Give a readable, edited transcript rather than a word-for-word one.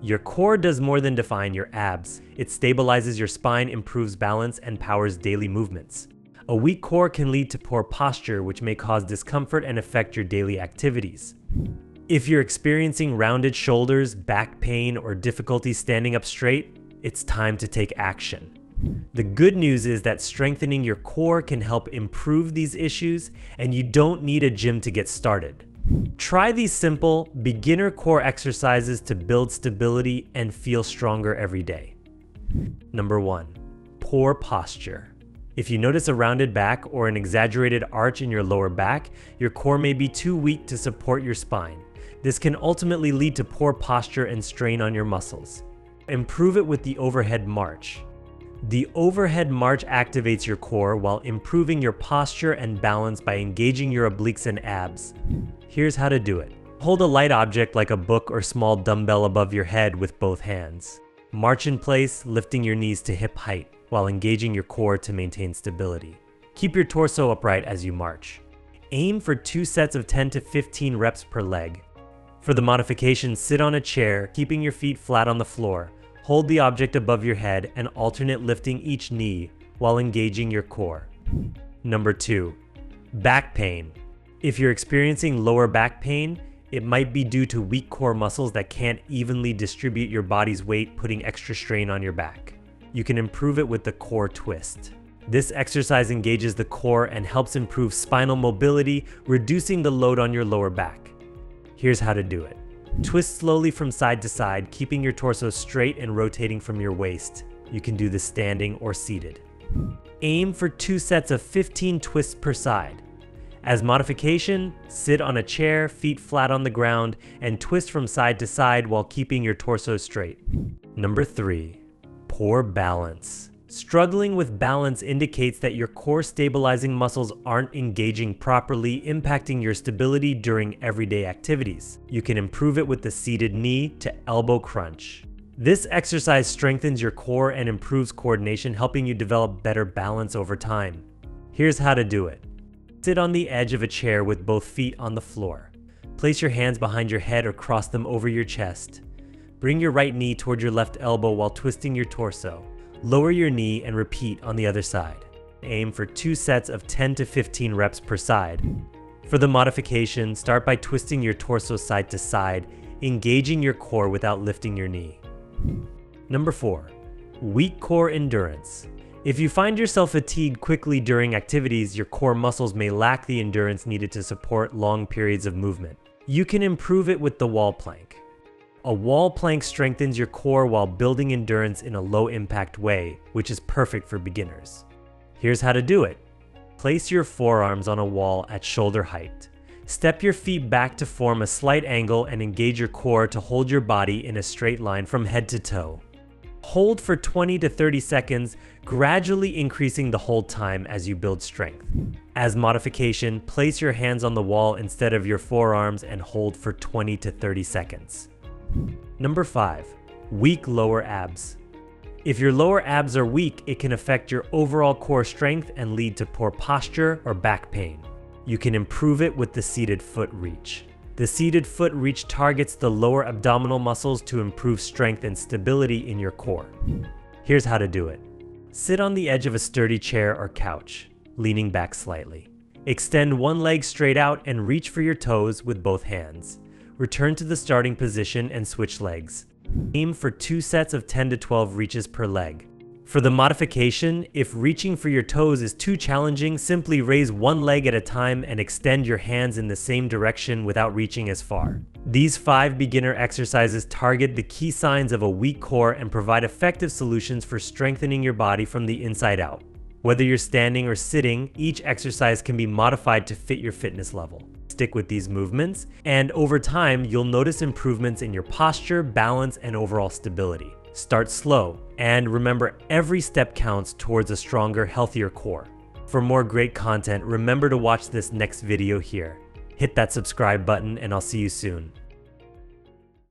Your core does more than define your abs. It stabilizes your spine, improves balance, and powers daily movements. A weak core can lead to poor posture, which may cause discomfort and affect your daily activities. If you're experiencing rounded shoulders, back pain, or difficulty standing up straight, it's time to take action. The good news is that strengthening your core can help improve these issues, and you don't need a gym to get started. Try these simple, beginner core exercises to build stability and feel stronger every day. Number 1. Poor posture. If you notice a rounded back or an exaggerated arch in your lower back, your core may be too weak to support your spine. This can ultimately lead to poor posture and strain on your muscles. Improve it with the overhead march. The overhead march activates your core while improving your posture and balance by engaging your obliques and abs. Here's how to do it. Hold a light object like a book or small dumbbell above your head with both hands. March in place, lifting your knees to hip height while engaging your core to maintain stability. Keep your torso upright as you march. Aim for 2 sets of 10 to 15 reps per leg. For the modification, sit on a chair, keeping your feet flat on the floor. Hold the object above your head and alternate lifting each knee while engaging your core. Number 2. Back pain. If you're experiencing lower back pain, it might be due to weak core muscles that can't evenly distribute your body's weight, putting extra strain on your back. You can improve it with the core twist. This exercise engages the core and helps improve spinal mobility, reducing the load on your lower back. Here's how to do it. Twist slowly from side to side, keeping your torso straight and rotating from your waist. You can do this standing or seated. Aim for 2 sets of 15 twists per side. As modification, sit on a chair, feet flat on the ground, and twist from side to side while keeping your torso straight. Number 3. Poor balance. Struggling with balance indicates that your core stabilizing muscles aren't engaging properly, impacting your stability during everyday activities. You can improve it with the seated knee to elbow crunch. This exercise strengthens your core and improves coordination, helping you develop better balance over time. Here's how to do it. Sit on the edge of a chair with both feet on the floor. Place your hands behind your head or cross them over your chest. Bring your right knee toward your left elbow while twisting your torso. Lower your knee and repeat on the other side. Aim for 2 sets of 10 to 15 reps per side. For the modification, start by twisting your torso side to side, engaging your core without lifting your knee. Number 4. Weak core endurance. If you find yourself fatigued quickly during activities, your core muscles may lack the endurance needed to support long periods of movement. You can improve it with the wall plank. A wall plank strengthens your core while building endurance in a low-impact way, which is perfect for beginners. Here's how to do it. Place your forearms on a wall at shoulder height. Step your feet back to form a slight angle and engage your core to hold your body in a straight line from head to toe. Hold for 20 to 30 seconds, gradually increasing the hold time as you build strength. As modification, place your hands on the wall instead of your forearms and hold for 20 to 30 seconds. Number 5. Weak lower abs. If your lower abs are weak, it can affect your overall core strength and lead to poor posture or back pain. You can improve it with the seated foot reach. The seated foot reach targets the lower abdominal muscles to improve strength and stability in your core. Here's how to do it. Sit on the edge of a sturdy chair or couch, leaning back slightly. Extend one leg straight out and reach for your toes with both hands. Return to the starting position and switch legs. Aim for 2 sets of 10 to 12 reaches per leg. For the modification, if reaching for your toes is too challenging, simply raise one leg at a time and extend your hands in the same direction without reaching as far. These 5 beginner exercises target the key signs of a weak core and provide effective solutions for strengthening your body from the inside out. Whether you're standing or sitting, each exercise can be modified to fit your fitness level. Stick with these movements, and over time, you'll notice improvements in your posture, balance, and overall stability. Start slow, and remember, every step counts towards a stronger, healthier core. For more great content, remember to watch this next video here. Hit that subscribe button, and I'll see you soon.